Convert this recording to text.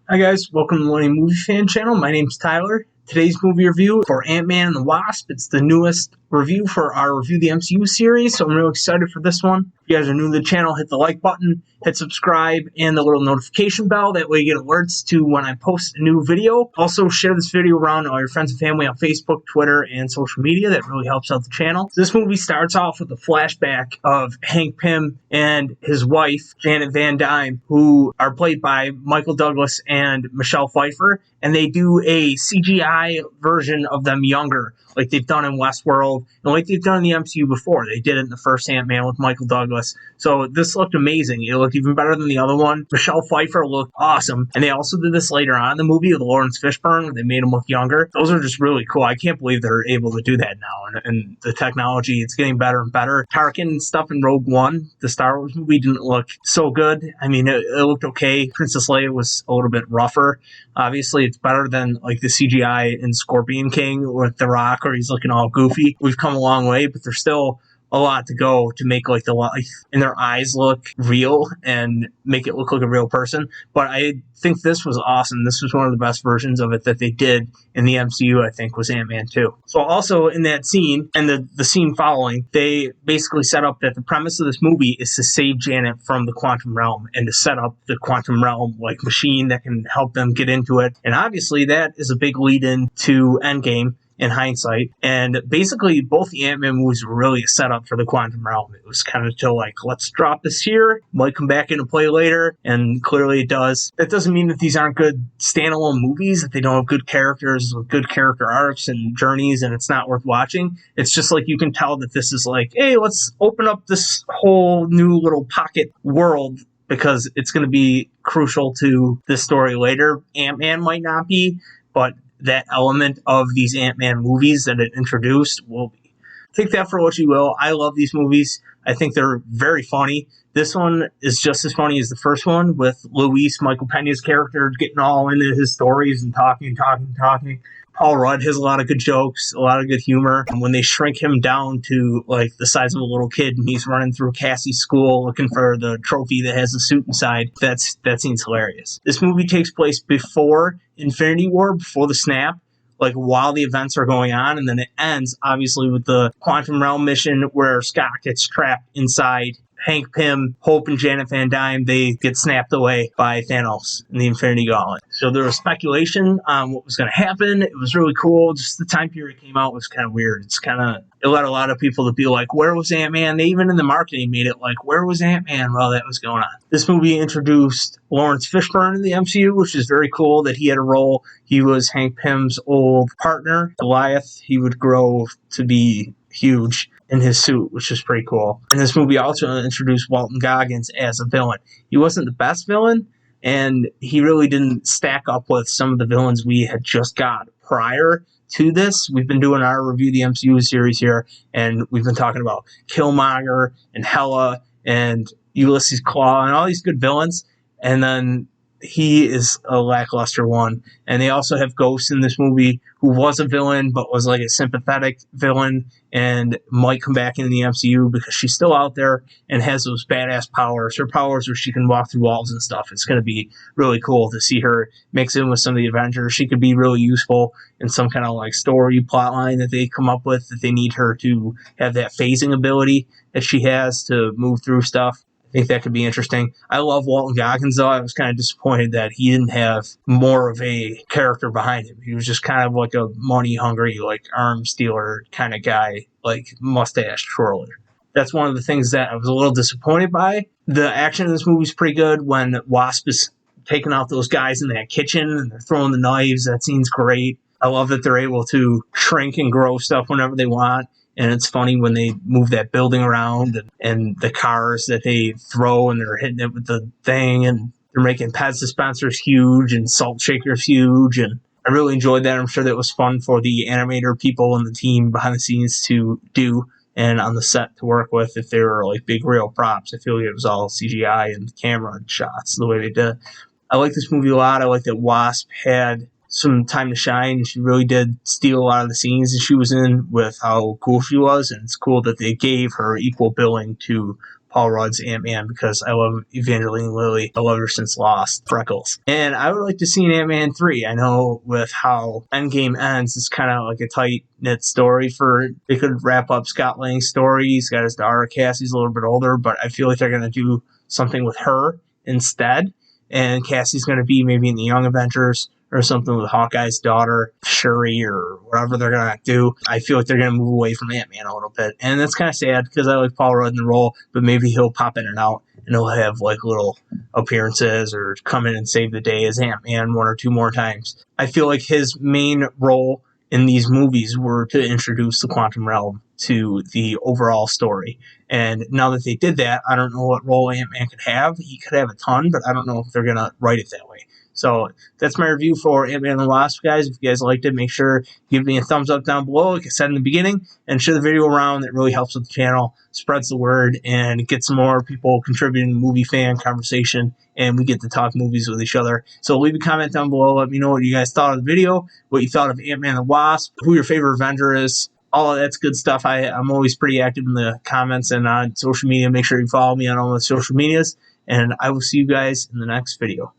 Hi guys, welcome to the Millennial Movie Fan Channel. My name's Tyler. Today's movie review for Antman and the Wasp. It's the newest review for our Review the MCU series, so I'm really excited for this one. If you guys are new to the channel, hit the like button, hit subscribe, and the little notification bell. That way you get alerts to when I post a new video. Also, share this video around to all your friends and family on Facebook, Twitter, and social media. That really helps out the channel. This movie starts off with a flashback of Hank Pym and his wife, Janet Van Dyne, who are played by Michael Douglas and Michelle Pfeiffer, and they do a CGI version of them younger, like they've done in Westworld, and like they've done in the MCU before. They did it in the first Ant-Man with Michael Douglas. So this looked amazing. It looked even better than the other one. Michelle Pfeiffer looked awesome. And they also did this later on in the movie with Lawrence Fishburne, where they made him look younger. Those are just really cool. I can't believe they're able to do that now. And the technology, it's getting better and better. Tarkin and stuff in Rogue One, the Star Wars movie, didn't look so good. I mean, it looked okay. Princess Leia was a little bit rougher. Obviously, it's better than like the CGI in Scorpion King with The Rock, where he's looking all goofy. We've come a long way, but there's still a lot to go to make like the life in their eyes look real and make it look like a real person. But I think this was awesome. This was one of the best versions of it that they did in the MCU, I think, was Ant-Man 2. So also in that scene and the scene following, they basically set up that the premise of this movie is to save Janet from the quantum realm and to set up the quantum realm like machine that can help them get into it. And obviously that is a big lead in to Endgame in hindsight. And basically both the Ant-Man movies were really a setup for the quantum realm. It was kind of to like, let's drop this here, might come back into play later, and clearly it does. That doesn't mean that these aren't good standalone movies, that they don't have good characters with good character arcs and journeys and it's not worth watching. It's just like you can tell that this is like, hey, let's open up this whole new little pocket world because it's going to be crucial to this story later. Ant-Man might not be, but that element of these Ant-Man movies that it introduced will be. Take that for what you will. I love these movies. I think they're very funny. This one is just as funny as the first one, with Luis, Michael Pena's character, getting all into his stories and talking. Paul Rudd has a lot of good jokes, a lot of good humor. And when they shrink him down to like the size of a little kid and he's running through Cassie's school looking for the trophy that has the suit inside, that scene's hilarious. This movie takes place before Infinity War, before the snap, like while the events are going on, and then it ends obviously with the quantum realm mission where Scott gets trapped inside Hank Pym, Hope, and Janet Van Dyne. They get snapped away by Thanos in the Infinity Gauntlet. So there was speculation on what was going to happen. It was really cool. Just the time period it came out was kind of weird. It led a lot of people to be like, where was Ant-Man? They even in the marketing made it like, where was Ant-Man while that was going on? This movie introduced Lawrence Fishburne in the MCU, which is very cool that he had a role. He was Hank Pym's old partner, Goliath. He would grow to be huge in his suit, which is pretty cool. And this movie also introduced Walton Goggins as a villain. He wasn't the best villain, and he really didn't stack up with some of the villains we had just got prior to this. We've been doing our Review the MCU series here, and we've been talking about Killmonger and Hela and Ulysses Claw and all these good villains, and then he is a lackluster one. And they also have Ghost in this movie, who was a villain but was like a sympathetic villain and might come back into the MCU because she's still out there and has those badass powers. Her powers where she can walk through walls and stuff. It's going to be really cool to see her mix in with some of the Avengers. She could be really useful in some kind of like story plot line that they come up with, that they need her to have that phasing ability that she has to move through stuff. I think that could be interesting. I love Walton Goggins, though. I was kind of disappointed that he didn't have more of a character behind him. He was just kind of like a money-hungry, like arms dealer kind of guy, like mustache twirler. That's one of the things that I was a little disappointed by. The action in this movie is pretty good when Wasp is taking out those guys in that kitchen and they're throwing the knives. That scene's great. I love that they're able to shrink and grow stuff whenever they want. And it's funny when they move that building around and the cars that they throw and they're hitting it with the thing, and they're making Pez dispensers huge and salt shakers huge. And I really enjoyed that. I'm sure that was fun for the animator people and the team behind the scenes to do and on the set to work with if they were like big real props. I feel like it was all CGI and camera shots the way they did. I like this movie a lot. I like that Wasp had some time to shine. She really did steal a lot of the scenes that she was in with how cool she was, and it's cool that they gave her equal billing to Paul Rudd's Ant-Man, because I love Evangeline Lilly. I love her since Lost, Freckles. And I would like to see an Ant-Man 3. I know with how Endgame ends, it's kind of like a tight-knit story for, they could wrap up Scott Lang's story. He's got his daughter, Cassie's a little bit older, but I feel like they're going to do something with her instead. And Cassie's going to be maybe in the Young Avengers or something with Hawkeye's daughter, Shuri, or whatever they're going to do. I feel like they're going to move away from Ant-Man a little bit. And that's kind of sad because I like Paul Rudd in the role, but maybe he'll pop in and out and he'll have like little appearances or come in and save the day as Ant-Man one or two more times. I feel like his main role in these movies were to introduce the quantum realm to the overall story. And now that they did that, I don't know what role Ant-Man could have. He could have a ton, but I don't know if they're going to write it that way. So that's my review for Ant-Man and the Wasp, guys. If you guys liked it, make sure you give me a thumbs up down below, like I said in the beginning, and share the video around. That really helps with the channel, spreads the word, and gets more people contributing to movie fan conversation, and we get to talk movies with each other. So leave a comment down below. Let me know what you guys thought of the video, what you thought of Ant-Man and the Wasp, who your favorite Avenger is. All of that's good stuff. I'm always pretty active in the comments and on social media. Make sure you follow me on all the social medias, and I will see you guys in the next video.